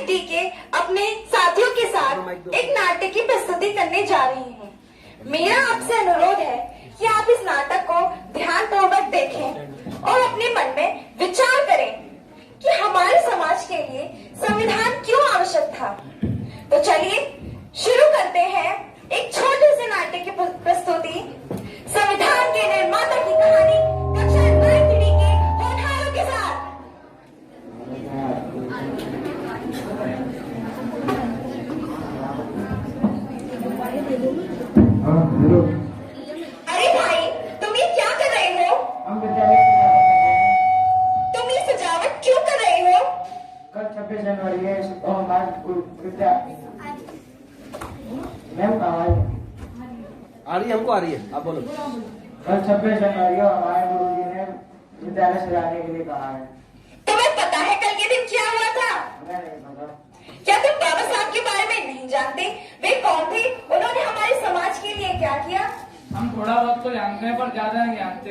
TT के अपने साथियों के साथ एक नाटक की प्रस्तुति करने जा रही हूँ। मेरा आपसे अनुरोध है कि आप इस नाटक को ध्यानपूर्वक देखें और अपने मन में विचार करें कि हमारे समाज के लिए संविधान क्यों आवश्यक था। तो चलिए शुरू करते हैं एक छोटे से नाटक की प्रस्तुति। संविधान के निर्माता की कहानी कक्षा 9 के होनहारों के साथ। अरे भाई, तुम ये क्या कर रहे हो? हम विद्यालय की तुम ये सजावट क्यों कर रहे हो? कल 26 जनवरी है और हमारे विद्या मैम कहाँ है? आ रही है, हमको आ रही है, आप बोलो। कल 26 जनवरी है, हमारे गुरुजी ने विद्यालय सजाने के लिए कहा है। तुम्हें पता है कल के दिन क्या हुआ था? मैं नहीं पता। क्या तुम बाबा साहब के बारे में नहीं जानते? वे कौन थे? उन्होंने हमारे समाज के लिए क्या किया? हम थोड़ा बहुत तो जानते हैं पर ज्यादा नहीं जानते।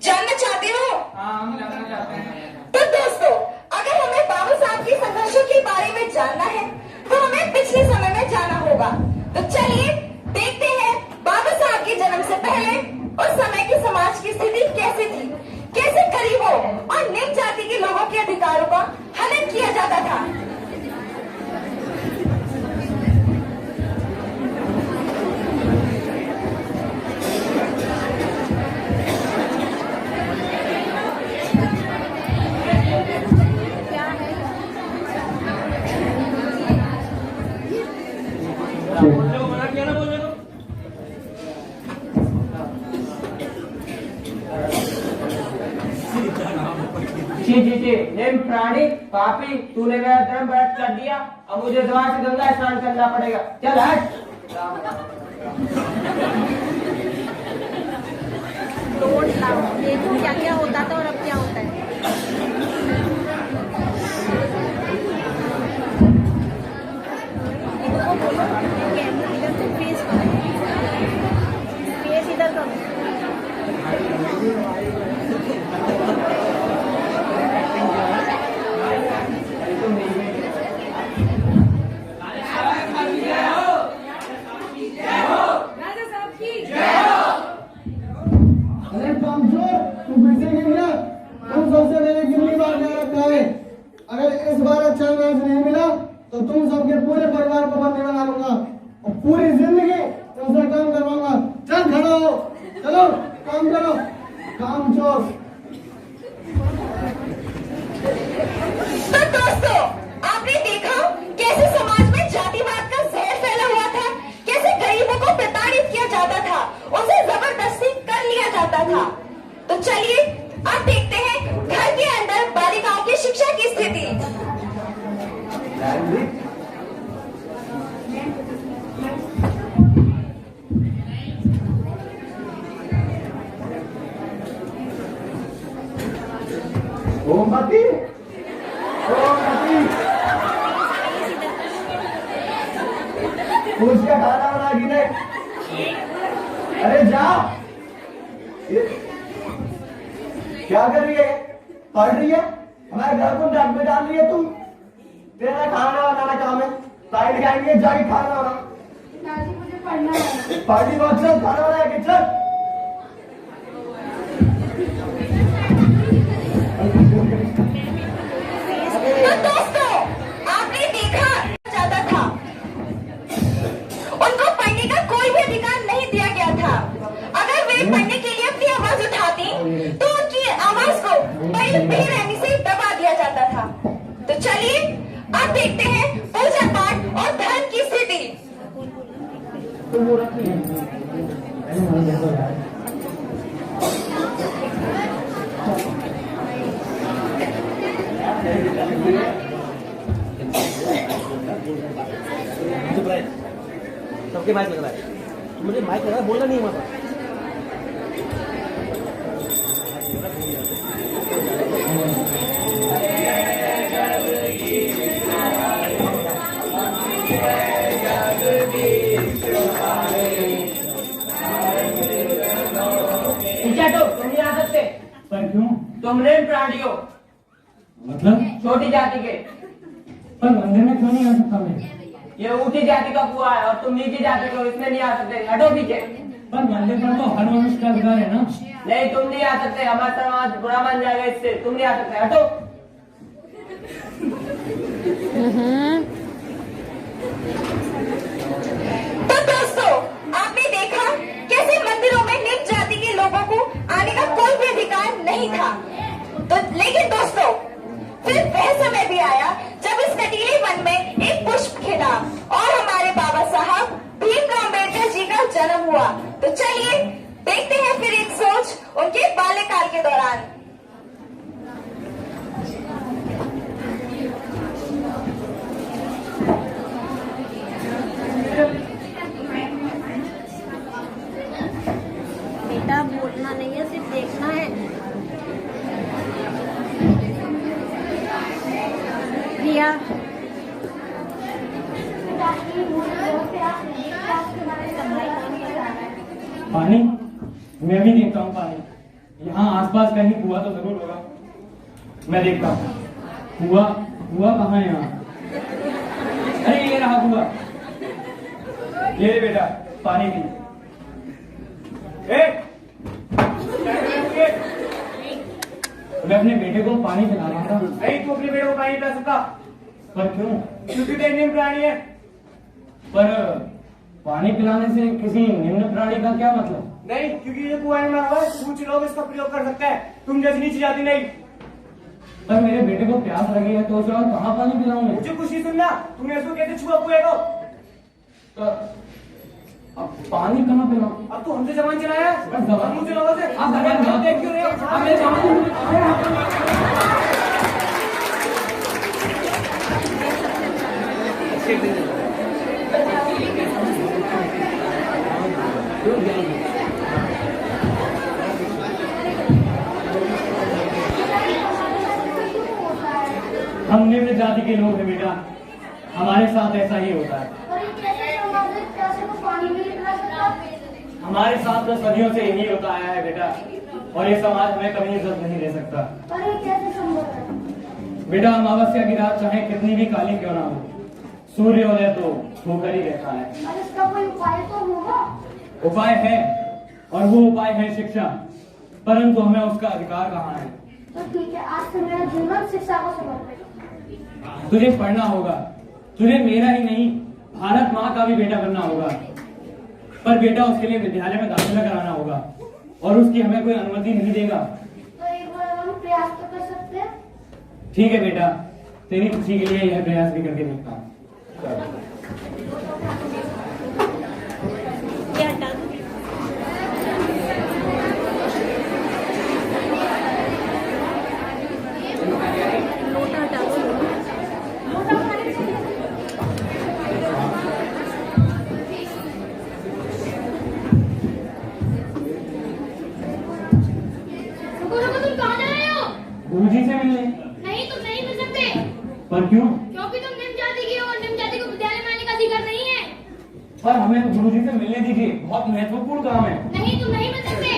जानना चाहते हो? हाँ, हम जानना चाहते हैं। तो दोस्तों, अगर हमें बाबा साहब के संघर्षों के बारे में जानना है तो हमें पिछले समय में जाना होगा। तो चलिए देखते हैं बाबा साहब के जन्म से पहले उस समय की समाज की स्थिति कैसे थी, कैसे गरीबों और निम्न जाति के लोगों के अधिकारों का हनन किया जाता था। मना किया ना बोलने को। जी नेम प्राणी पापी, तूने मेरा धर्म भ्रष्ट कर दिया। अब मुझे द्वार से गंगा स्नान करना पड़ेगा। चल हट। डोंट लाओ, देखो क्या क्या होता था और अब क्या होता है। इधर से फेस इधर करो। अरे कमजोर, तू फिर से गिर गया। तुम सबसे पहले कितनी बार याद रखा है? अगर इस बार अच्छा मैच नहीं मिला तो तुम सबके पूरे परिवार को बंदी बना लूंगा और पूरी जिंदगी तुमसे काम करवाऊंगा। चल खड़ा हो, चलो काम करो, काम चोर। तो दोस्तों, आपने देखा कैसे समाज में जातिवाद का जहर फैला हुआ था, कैसे गरीबों को प्रताड़ित किया जाता था, उसे जबरदस्ती कर लिया जाता था। तो चलिए अब देखते हैं घर के अंदर बालिकाओं की शिक्षा की स्थिति। ओमपति, उसका खाना बना की नहीं। अरे जा। क्या कर रही है? पढ़ रही है? हमारे घर को डर में डाल रही है तुम। तेरा खाना बनाना काम है। साइड जाएंगे, जाके खाना बना। दादी मुझे पढ़ना है। पार्टी बहुत चल, खाना बना के चल। तो दोस्तों, आपने देखा जाता था उनको पढ़ने का कोई भी अधिकार नहीं दिया गया था। अगर वे पढ़ने के लिए अपनी आवाज उठाती तो उनकी आवाज को बेरहमी से दबा दिया जाता था। तो चलिए अब देखते हैं पूजा पाठ और धर्म की स्थिति। सबके माइक लग रहा है, मुझे माइक लग रहा है, बोलना नहीं वहां पर। तुम नहीं आ सकते। पर क्यों? तुम ऋण प्राणी हो, मतलब? छोटी जाति के। पर मंदिर में क्यों नहीं आ सकता मैं? ये ऊंची जाति का कुआं है और तुम नीची जाति का, इसमें नहीं आ सकते, हटो पीछे। पर मंदिर पर तो हर मनुष्य का अधिकार है ना? नहीं, तुम नहीं आ सकते, हमारा समाज बुरा मान जाएगा इससे, तुम नहीं आ सकते, हटो। तो दोस्तों, आपने देखा कैसे मंदिरों में निम्न जाति के लोगों को आने का कोई भी अधिकार नहीं था। तो लेकिन दोस्तों, फिर वह समय भी आया जब इस कटीले वन में एक पुष्प खिला और हमारे बाबा साहब भीमराव अम्बेडकर जी का जन्म हुआ। तो चलिए देखते हैं फिर एक सोच उनके बाल्यकाल के दौरान। बेटा बोलना नहीं है, सिर्फ देखना है। रिया, पानी? मैं भी देखता हूँ पानी। यहाँ आसपास कहीं कुआं तो जरूर होगा, मैं देखता हूँ। कुआं? कुआं कहाँ है यहाँ? अरे ये रहा कुआं। ये ले बेटा, पानी पी। मैं अपने बेटे को पानी पिला रहा था। नहीं, तू अपने बेटे को पानी पिला सकता। पर क्यों? क्योंकि तो निम्न प्राणी है। पर पानी पिलाने से किसी निम्न प्राणी का क्या मतलब? नहीं, क्योंकि ये कुआं में हुआ है, कुछ लोग इसका प्रयोग कर सकते हैं, तुम जैसी नीची जाती नहीं। पर मेरे बेटे को प्यास लगी है तो उसे और कहाँ पानी पिलाऊं मैं? मुझे कुछ नहीं सुनना, तुमने इसको कैसे छुआ कुएं को? तो अब पानी कहाँ पिलाऊं? अब तू हमसे जबान चलाया है? बस जबान मुझे लोगों से आप जबान देख क्यों रहे हो? आप मेरे हम निम्न जाति के लोग हैं बेटा, हमारे साथ ऐसा ही होता है। हमारे साथ तो सदियों से यही होता आया है बेटा, और ये समाज हमें कभी इज्जत नहीं दे सकता। बेटा, अमावस्या की रात चाहे कितनी भी काली क्यों ना हो, सूर्योदय तो होकर ही रहता है। इसका कोई उपाय तो होगा? उपाय है, और वो उपाय है शिक्षा, परंतु हमें उसका अधिकार कहाँ है? तो ठीक है, आज से मेरा जीवन शिक्षा को समर्पित। तुझे पढ़ना होगा, तुझे मेरा ही नहीं भारत माँ का भी बेटा बनना होगा। पर बेटा, उसके लिए विद्यालय में दाखिला कराना होगा, और उसकी हमें कोई अनुमति नहीं देगा। तो एक बार हम प्रयास तो कर सकते हैं। ठीक है बेटा, तेरी खुशी के लिए यह प्रयास भी करके देखता हूँ। क्या हटा दूं? लोटा हटा दो। रुको, तुम कहाँ जा रहे हो? गुरुजी से मिलने। नहीं, तुम नहीं मिल सकते। पर क्यों? क्योंकि तुम निम्न जाति की हो और निम्न जाति को विद्यालय में आने का अधिकार नहीं है। पर हमें तो गुरुजी से मिलने दीजिए, बहुत महत्वपूर्ण काम है। नहीं, तुम नहीं मिल सकते।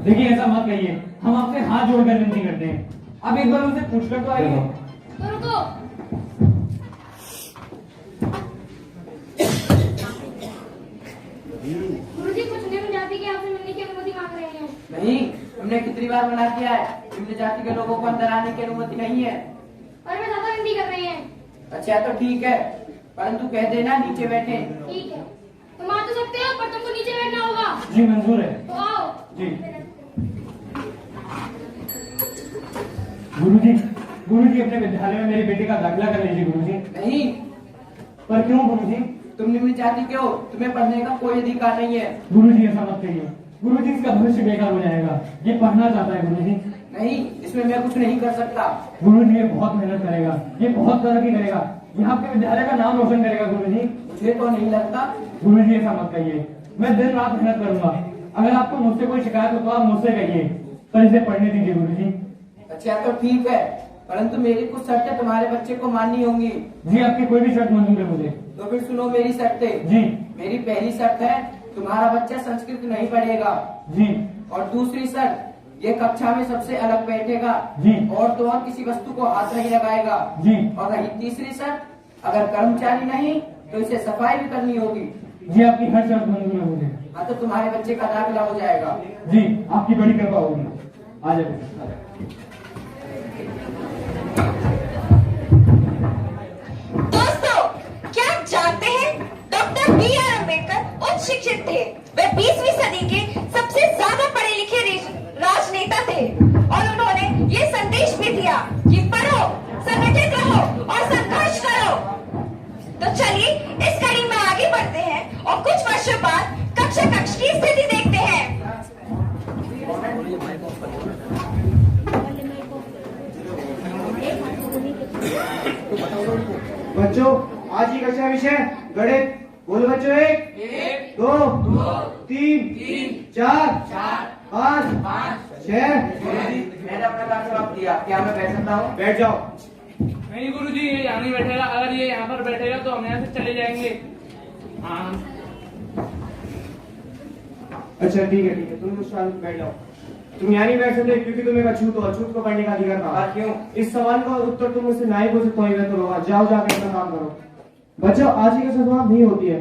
देखिए, ऐसा मत कहिए, हम आपसे हाथ जोड़कर विनती करते हैं। अब एक बार उनसे पूछकर तो आइए। तो रुको। गुरुजी, कुछ निम्न जाति के आपसे मिलने की अनुमति मांग रहे हैं। नहीं, हमने कितनी बार मना किया है, निम्न जाति के लोगों को अंदर आने की अनुमति नहीं है। और वे ज्यादा विनती कर रहे हैं। अच्छा, तो ठीक है, परंतु कह देना नीचे बैठे। ठीक है, तुम आ तो सकते हो, पर तुमको नीचे बैठना होगा। जी मंजूर है। तो आओ। जी। गुरुजी, गुरुजी अपने विद्यालय में मेरे बेटे का दाखिला कर लीजिए गुरुजी। नहीं। पर क्यों गुरुजी? तुम निम्न जाति के हो, तुम्हें पढ़ने का कोई अधिकार नहीं है। गुरुजी, ऐसा मत कहिए, गुरुजी इसका भविष्य बेकार हो जाएगा। ये पढ़ना चाहता है गुरुजी। नहीं, इसमें मैं कुछ नहीं कर सकता। गुरुजी, ये बहुत मेहनत करेगा, ये बहुत तरक्की करेगा, ये आपके विद्यालय का नाम रोशन करेगा गुरुजी। मुझे तो नहीं लगता। गुरुजी, ऐसा मत कहिए, मैं दिन रात मेहनत करूंगा। अगर आपको मुझसे कोई शिकायत हो तो आप मुझसे कहिए, पर इसे पढ़ने दीजिए गुरुजी। अच्छा, तो ठीक है, परंतु मेरी कुछ शर्तें तुम्हारे बच्चे को माननी होंगी। जी, आपकी कोई भी शर्त मंजूर है मुझे। तो फिर सुनो मेरी शर्तें। जी। मेरी पहली शर्त है, तुम्हारा बच्चा संस्कृत नहीं पढ़ेगा। जी। और दूसरी शर्त, ये कक्षा में सबसे अलग बैठेगा। जी। और तो और किसी वस्तु को हाथ नहीं लगाएगा। जी। और रही तीसरी शर्त, अगर कर्मचारी नहीं तो इसे सफाई भी करनी होगी। जी आपकी हर शर्त मंजूर है मुझे। हाँ तो तुम्हारे बच्चे का दाखिला हो जाएगा। जी आपकी बड़ी कृपा होगी। आ जाओ। दोस्तों, क्या आप जानते हैं डॉक्टर B.R. अम्बेडकर उच्च शिक्षित थे। वे 20वीं सदी के सबसे ज्यादा पढ़े लिखे राजनेता थे और उन्होंने ये संदेश भी दिया कि पढ़ो, संगठित रहो और संघर्ष करो। तो चलिए इस कड़ी में आगे बढ़ते हैं और कुछ वर्षों बाद कक्षा कक्ष की स्थिति देखते हैं। बच्चों, आज की कक्षा विषय गणित। बोलो बच्चों, 1 2 3 4 5 6। मैंने अपना काम समाप्त किया। क्या मैं बैठ सकता हूँ? बैठ जाओ। नहीं गुरुजी, ये यहाँ नहीं बैठेगा। अगर ये यहाँ पर बैठेगा तो हम यहाँ से चले जाएंगे। हाँ अच्छा ठीक है तुम उस स्थान पर बैठ जाओ। तुम यहाँ नहीं बैठ सकते क्योंकि तुम एक अछूत हो। अछूत को पढ़ने का अधिकार कहा। क्यों? इस सवाल का उत्तर तुम मुझसे नहीं पूछ सकते हो। तो होगा, जाओ जाके अपना काम करो। बच्चों, आज की कक्षा समाप्त नहीं होती है।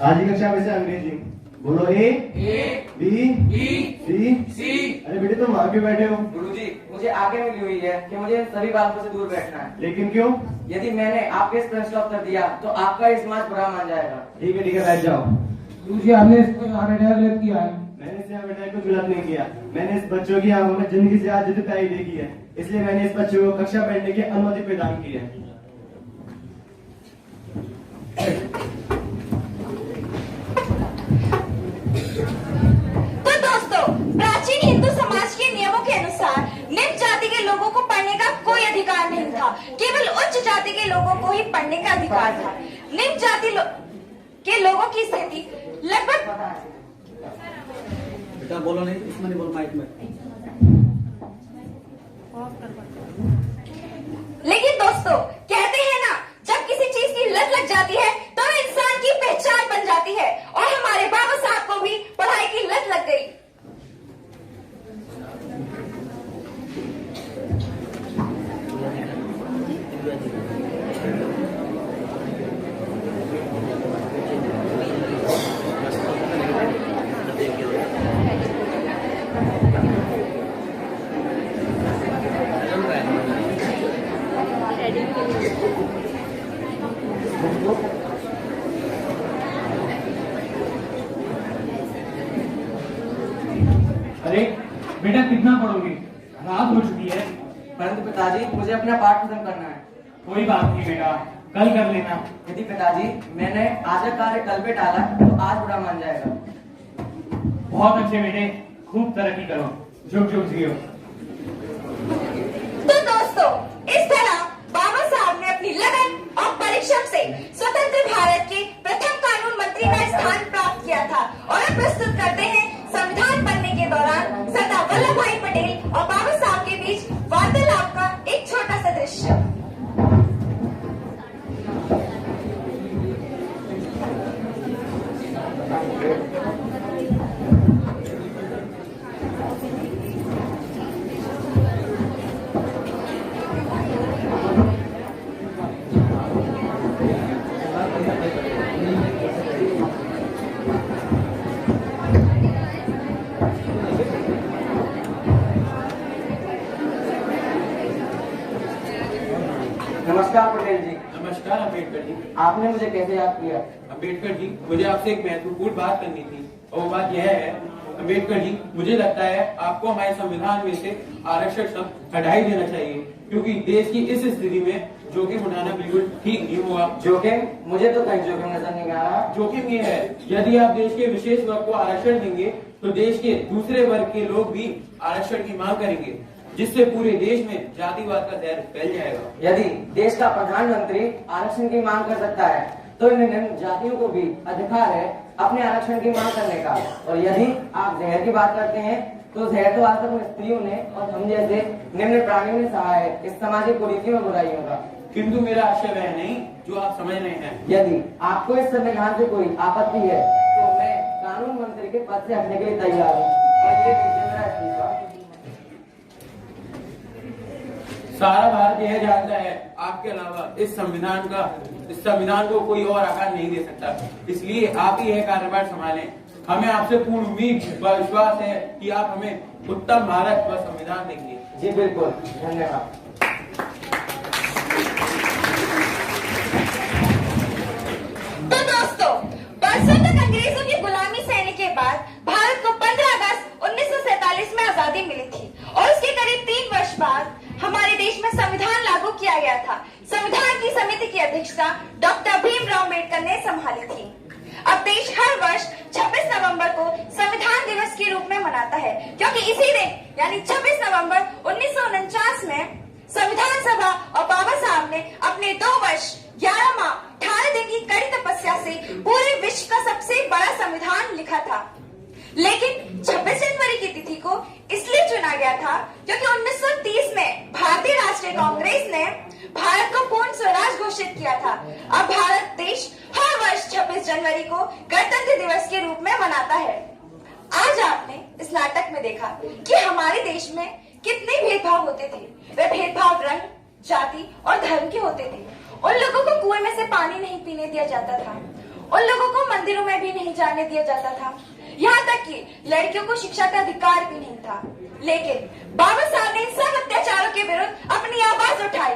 आज की कक्षा वैसे अंग्रेजी। बोलो A B C। अरे बेटे तुम वहां क्यों बैठे हो? गुरुजी, मुझे आगे मिली हुई है कि मुझे सभी बातों से दूर बैठना है। लेकिन क्यों? यदि मैंने आपके इस प्रश्न का उत्तर दिया तो आपका इस समाज बुरा मान जाएगा। ठीक है बैठ जाओ। गुरुजी आपने इसको यहाँ गलत किया है। मैंने इस यहाँ बेटा कुछ गलत नहीं किया। मैंने इस बच्चों की आंखों में जिंदगी से आज जितनी प्यारी देखी है, इसलिए मैंने इस बच्चों को कक्षा बैठने की अनुमति प्रदान की है। तो दोस्तों, प्राचीन हिंदू समाज के नियमों के अनुसार निम्न जाति के लोगों को पढ़ने का कोई अधिकार नहीं था। केवल उच्च जाति के लोगों को ही पढ़ने का अधिकार था। निम्न जाति के लोगों की स्थिति लगभग बेटा बोलो नहीं, इसमें नहीं बोलो, माइक में। लेकिन दोस्तों, कहते हैं ना, जब किसी चीज की लत लग जाती है तो इंसान की पहचान बन जाती है और हमारे बाबा साहब को भी पढ़ाई की लत लग गई। अरे बेटा कितना पढ़ोगे? रात हो चुकी है। परंतु पिताजी, मुझे अपना पाठ खत्म करना है। कोई बात नहीं बेटा, कल कर लेना। यदि पिताजी मैंने आज का कार्य कल पे टाला तो आज बुरा मान जाएगा। बहुत अच्छे बेटे, खूब तरक्की करो, झुक झुक जियो। तो दोस्तों, इस तरह बाबा साहब ने अपनी लगन और परिश्रम से स्वतंत्र भारत के प्रथम कानून मंत्री का स्थान प्राप्त किया था। और अब प्रस्तुत करते हैं संविधान बनने के दौरान सरदार वल्लभ भाई पटेल और बाबा साहब के बीच वार्तालाप का एक छोटा सा दृश्य। नमस्कार पटेल जी। नमस्कार अम्बेडकर जी। आपने मुझे कैसे याद किया? अम्बेडकर जी, मुझे आपसे एक महत्वपूर्ण बात करनी थी और वो बात यह है अम्बेडकर जी, मुझे लगता है आपको हमारे संविधान में से आरक्षण शब्द हटा ही देना चाहिए, क्योंकि देश की इस स्थिति में जोखिम उठाना बिल्कुल ठीक नहीं होगा। जोखिम? मुझे तो कहीं जोखिम नजर नहीं आ रहा। जोखिम ये है, यदि आप देश के विशेष वर्ग को आरक्षण देंगे तो देश के दूसरे वर्ग के लोग भी आरक्षण की मांग करेंगे, जिससे पूरे देश में जातिवाद का जहर फैल जाएगा। यदि देश का प्रधानमंत्री आरक्षण की मांग कर सकता है तो इन निम्न जातियों को भी अधिकार है अपने आरक्षण की मांग करने का। और यदि आप जहर की बात करते हैं तो जहर तो आज तक स्त्रियों ने और हम जैसे निम्न प्राणियों ने सहा है इस सामाजिक कुरीतियों और बुराइयों का। किंतु मेरा आशय वह नहीं जो आप समझ रहे हैं। यदि आपको इस संविधान से कोई आपत्ति है तो मैं कानून मंत्री के पद से हटने के लिए तैयार हूँ। और ये लीजिए मेरा इस्तीफा। सारा भारत यह जानता है आपके अलावा इस संविधान को कोई और आकार नहीं दे सकता। इसलिए आप ही यह कार्यभार संभालें। हमें आपसे पूर्ण उम्मीद व विश्वास है कि आप हमें उत्तम भारत व संविधान देंगे। जी बिल्कुल, धन्यवाद। तो दोस्तों, बरसों तक अंग्रेजों की गुलामी सहने के बाद भारत को 15 अगस्त 1947 में आजादी मिली थी और उसके करीब 3 वर्ष बाद हमारे देश में संविधान लागू किया गया था। संविधान की समिति की अध्यक्षता डॉक्टर भीमराव अम्बेडकर ने संभाली थी। अब देश हर वर्ष 26 नवंबर को संविधान दिवस के रूप में मनाता है, क्योंकि इसी दिन यानी 26 नवंबर 1949 में संविधान सभा और बाबा साहब ने अपने 2 वर्ष 11 माह 18 दिन की कड़ी तपस्या से पूरे विश्व का सबसे बड़ा संविधान लिखा था। लेकिन 26 जनवरी की तिथि को इसलिए चुना गया था क्योंकि 1930 में भारतीय राष्ट्रीय कांग्रेस ने भारत को पूर्ण स्वराज घोषित किया था। अब भारत देश हर वर्ष 26 जनवरी को गणतंत्र दिवस के रूप में मनाता है। आज आपने इस नाटक में देखा कि हमारे देश में कितने भेदभाव होते थे। वे भेदभाव रंग, जाति और धर्म के होते थे। उन लोगों को कुएं में से पानी नहीं पीने दिया जाता था, उन लोगों को मंदिरों में भी नहीं जाने दिया जाता था, यहाँ तक कि लड़कियों को शिक्षा का अधिकार भी नहीं था। लेकिन बाबा साहब ने इन सब अत्याचारों के विरुद्ध अपनी आवाज उठाई